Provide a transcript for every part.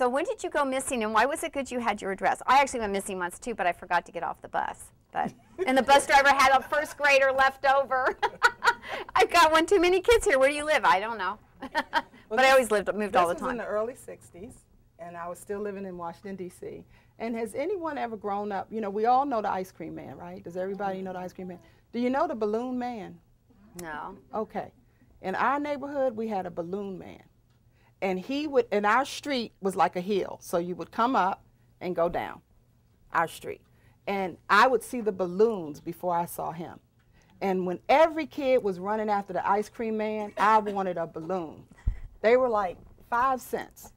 So when did you go missing, and why was it good you had your address? I actually went missing once too, but I forgot to get off the bus. And the bus driver had a first grader left over. I've got one too many kids here. Where do you live? I don't know. But I always moved all the time. This was in the early 60s, and I was still living in Washington, D.C. And has anyone ever grown up, you know, we all know the ice cream man, right? Does everybody know the ice cream man? Do you know the balloon man? No. Okay. In our neighborhood, we had a balloon man. And he would, and our street was like a hill. So you would come up and go down our street. And I would see the balloons before I saw him. And when every kid was running after the ice cream man, I wanted a balloon. They were like 5 cents.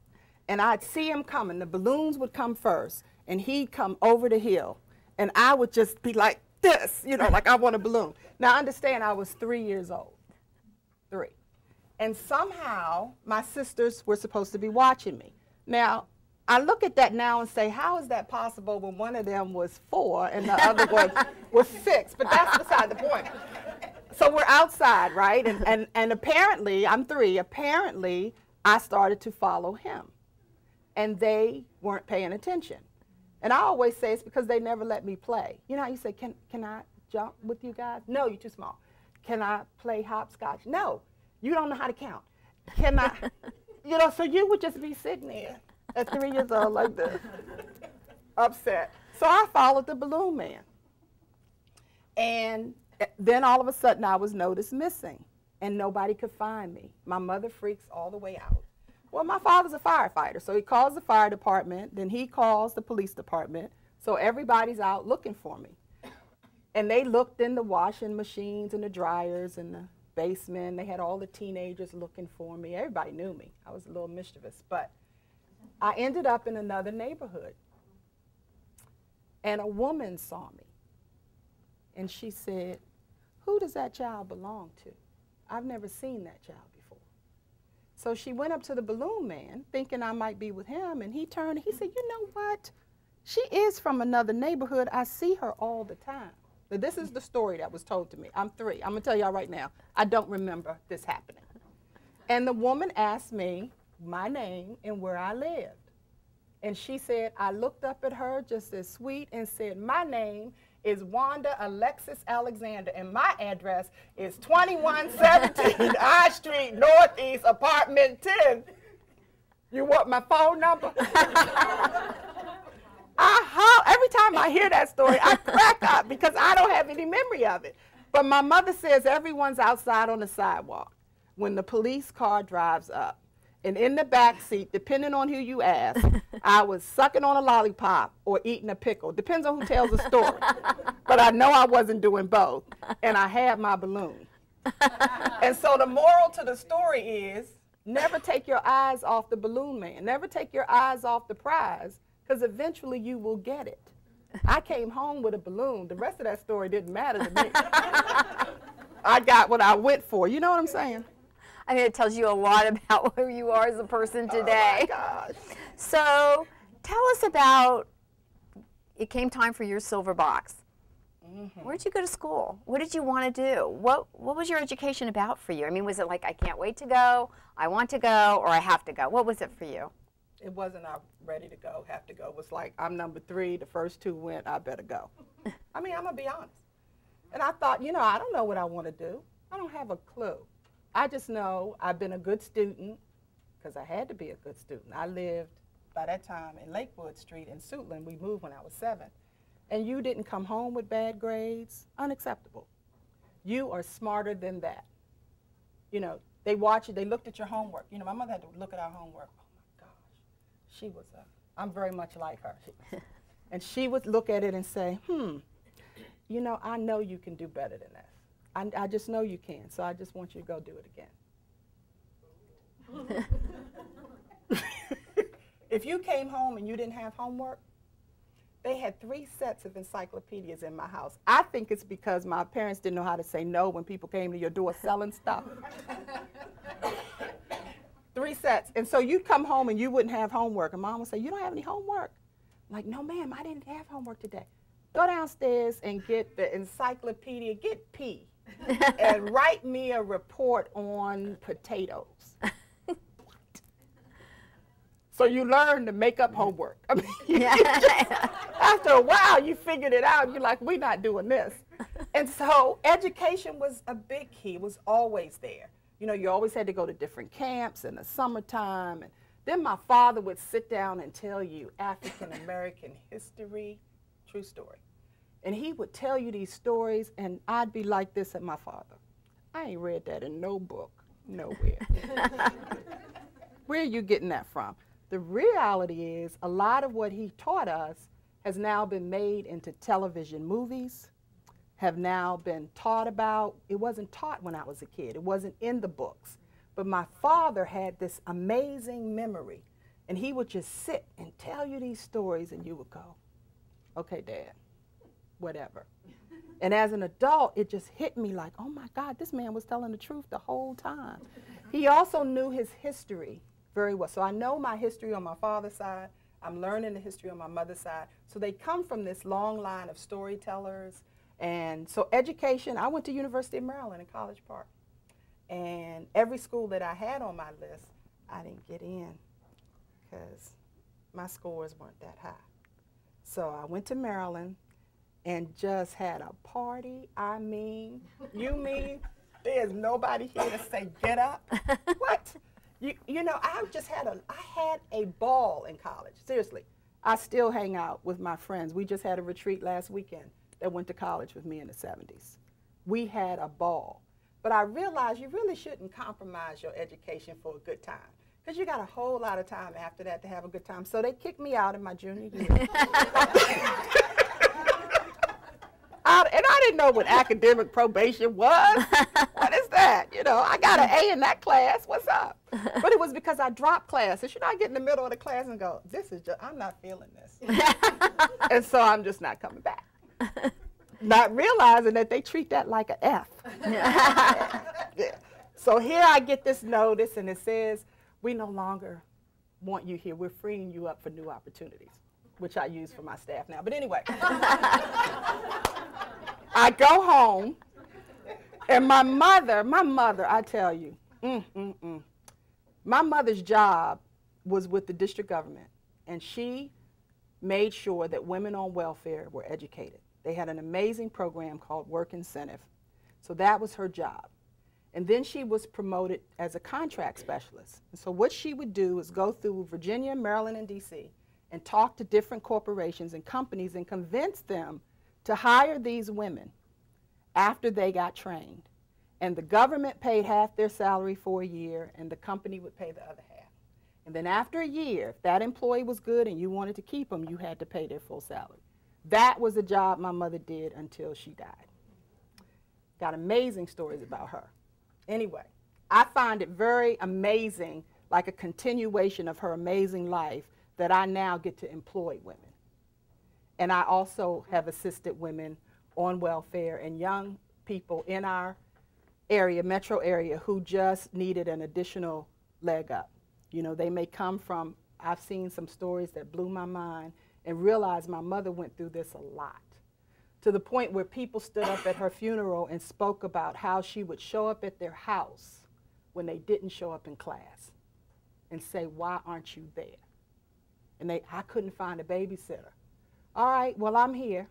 And I'd see him coming. The balloons would come first, and he'd come over the hill. And I would just be like this, you know, like I want a balloon. Now understand, I was 3 years old. 3. And somehow, my sisters were supposed to be watching me. Now, I look at that now and say, how is that possible when one of them was 4 and the other one was 6? But that's beside the point. So we're outside, right? And apparently, I'm 3, apparently I started to follow him. And they weren't paying attention. And I always say it's because they never let me play. You know how you say, can I jump with you guys? No, you're too small. Can I play hopscotch? No, you don't know how to count. Can I, you know, so you would just be sitting there at 3 years old like this, upset. So I followed the balloon man. And then all of a sudden I was noticed missing and nobody could find me. My mother freaks all the way out. Well, my father's a firefighter, so he calls the fire department, then he calls the police department, so everybody's out looking for me. And they looked in the washing machines and the dryers and the basement. They had all the teenagers looking for me. Everybody knew me. I was a little mischievous, but I ended up in another neighborhood. And a woman saw me, and she said, who does that child belong to? I've never seen that child before. So she went up to the balloon man, thinking I might be with him, and he turned and he said, you know what? She is from another neighborhood. I see her all the time. Now, this is the story that was told to me. I'm 3. I'm going to tell y'all right now, I don't remember this happening. And the woman asked me my name and where I lived. And she said, I looked up at her just as sweet and said, my name is Wanda Alexis Alexander, and my address is 2117 I Street Northeast, apartment 10. You want my phone number? Every time I hear that story, I crack up because I don't have any memory of it. But my mother says everyone's outside on the sidewalk when the police car drives up. And in the back seat, depending on who you ask, I was sucking on a lollipop or eating a pickle. Depends on who tells the story. But I know I wasn't doing both. And I had my balloon. And so the moral to the story is, never take your eyes off the balloon man. Never take your eyes off the prize, because eventually you will get it. I came home with a balloon. The rest of that story didn't matter to me. I got what I went for. You know what I'm saying? I mean, it tells you a lot about who you are as a person today. Oh my gosh. So tell us about, it came time for your silver box. Where did you go to school? What did you want to do? What was your education about for you? I mean, was it like, I can't wait to go, I want to go, or I have to go? What was it for you? It wasn't ready to go, have to go. It was like, I'm number 3, the first 2 went, I better go. I mean, I'm going to be honest. And I thought, you know, I don't know what I want to do. I don't have a clue. I just know I've been a good student, because I had to be a good student. I lived, by that time, in Lakewood Street in Suitland. We moved when I was 7. And you didn't come home with bad grades, unacceptable. You are smarter than that. You know, they watch you, they looked at your homework. You know, my mother had to look at our homework. Oh my gosh, she was I'm very much like her. And she would look at it and say, you know, I know you can do better than this. I just know you can, so I just want you to go do it again. If you came home and you didn't have homework, they had 3 sets of encyclopedias in my house. I think it's because my parents didn't know how to say no when people came to your door selling stuff. 3 sets. And so you'd come home and you wouldn't have homework. And Mom would say, you don't have any homework? I'm like, no, ma'am, I didn't have homework today. Go downstairs and get the encyclopedia, get P, and write me a report on potatoes. So you learn to make up homework. I mean, after a while, you figured it out. You're like, we're not doing this. And so education was a big key. It was always there. You know, you always had to go to different camps in the summertime. And then my father would sit down and tell you African-American history, true story. And he would tell you these stories, and I'd be like this at my father. I ain't read that in no book, nowhere. Where are you getting that from? The reality is a lot of what he taught us has now been made into television movies, have now been taught about. It wasn't taught when I was a kid. It wasn't in the books. But my father had this amazing memory, and he would just sit and tell you these stories, and you would go, okay, Dad, whatever. And as an adult, it just hit me like, oh my God, this man was telling the truth the whole time. He also knew his history very well. So I know my history on my father's side. I'm learning the history on my mother's side. So they come from this long line of storytellers. And so education, I went to University of Maryland in College Park. And every school that I had on my list, I didn't get in because my scores weren't that high. So I went to Maryland and just had a party. I mean, you mean there's nobody here to say get up? What? You know, I had a ball in college, seriously. I still hang out with my friends. We just had a retreat last weekend that went to college with me in the 70s. We had a ball. But I realized you really shouldn't compromise your education for a good time, because you got a whole lot of time after that to have a good time. So they kicked me out in my junior year. And I didn't know what academic probation was. What is that? You know, I got an A in that class. What's up? But it was because I dropped classes. You know, I get in the middle of the class and go, this is just, I'm not feeling this. And so I'm just not coming back. Not realizing that they treat that like an F. Yeah. So here I get this notice, and it says, we no longer want you here. We're freeing you up for new opportunities, which I use for my staff now. But anyway. I go home, and my mother, I tell you, my mother's job was with the district government, and she made sure that women on welfare were educated. They had an amazing program called Work Incentive, so that was her job. And then she was promoted as a contract specialist. And so what she would do is go through Virginia, Maryland, and DC and talk to different corporations and companies and convince them to hire these women after they got trained. And the government paid half their salary for a year, and the company would pay the other half. And then after a year, if that employee was good and you wanted to keep them, you had to pay their full salary. That was the job my mother did until she died. Got amazing stories about her. Anyway, I find it very amazing, like a continuation of her amazing life, that I now get to employ women. And I also have assisted women on welfare and young people in our area, metro area, who just needed an additional leg up. You know, they may come from, I've seen some stories that blew my mind and realized my mother went through this a lot, to the point where people stood up at her funeral and spoke about how she would show up at their house when they didn't show up in class and say, why aren't you there? And I couldn't find a babysitter. All right, well, I'm here.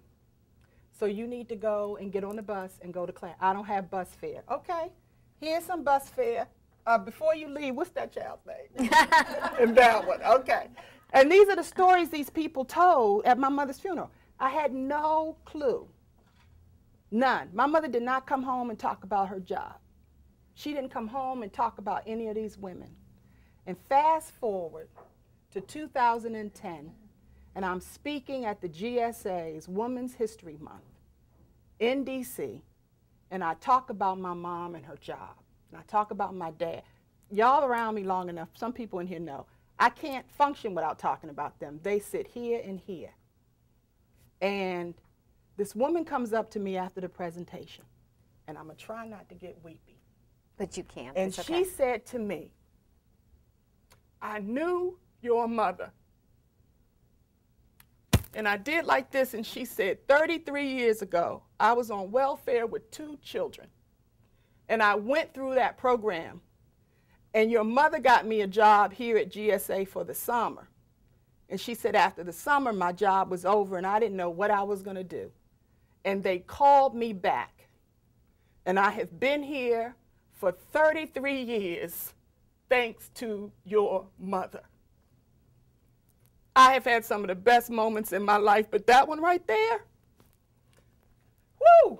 So you need to go and get on the bus and go to class. I don't have bus fare. Okay, here's some bus fare. Before you leave, what's that child's name? And that one, okay. And these are the stories these people told at my mother's funeral. I had no clue, none. My mother did not come home and talk about her job. She didn't come home and talk about any of these women. And fast forward to 2010, and I'm speaking at the GSA's Women's History Month in DC, and I talk about my mom and her job, and I talk about my dad. Y'all around me long enough, some people in here know, I can't function without talking about them. They sit here and here. And this woman comes up to me after the presentation, and I'm going to try not to get weepy. But you can't. And she said to me, I knew your mother. And I did like this, and she said, 33 years ago, I was on welfare with 2 children. And I went through that program. And your mother got me a job here at GSA for the summer. And she said after the summer, my job was over and I didn't know what I was going to do. And they called me back. And I have been here for 33 years thanks to your mother. I have had some of the best moments in my life, but that one right there, woo!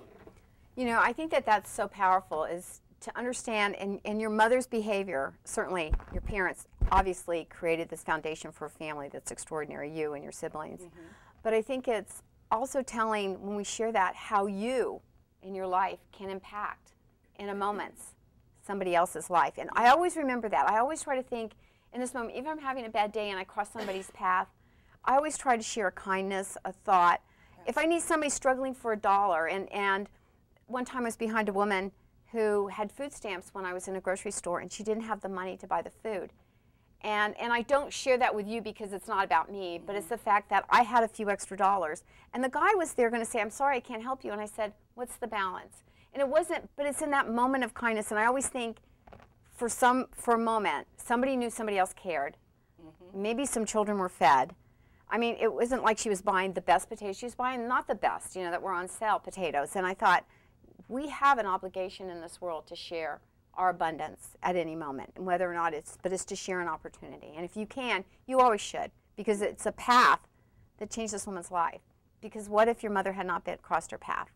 You know, I think that that's so powerful, is to understand, and your mother's behavior, certainly your parents obviously created this foundation for a family that's extraordinary, you and your siblings. But I think it's also telling, when we share that, how you in your life can impact in a moment somebody else's life. And I always remember that. I always try to think in this moment, even if I'm having a bad day and I cross somebody's path, I always try to share a kindness, a thought. If I need somebody struggling for $1, and one time I was behind a woman who had food stamps when I was in a grocery store, and she didn't have the money to buy the food. And I don't share that with you because it's not about me, but it's the fact that I had a few extra dollars. And the guy was there going to say, I'm sorry, I can't help you. And I said, what's the balance? And it wasn't, but it's in that moment of kindness. And I always think, for a moment, somebody knew somebody else cared. Maybe some children were fed. I mean, it wasn't like she was buying the best potatoes. She was buying not the best, you know, that were on sale potatoes. And I thought, we have an obligation in this world to share our abundance at any moment, and whether or not it's to share an opportunity. And if you can, you always should, because it's a path that changed this woman's life. Because what if your mother had not crossed her path?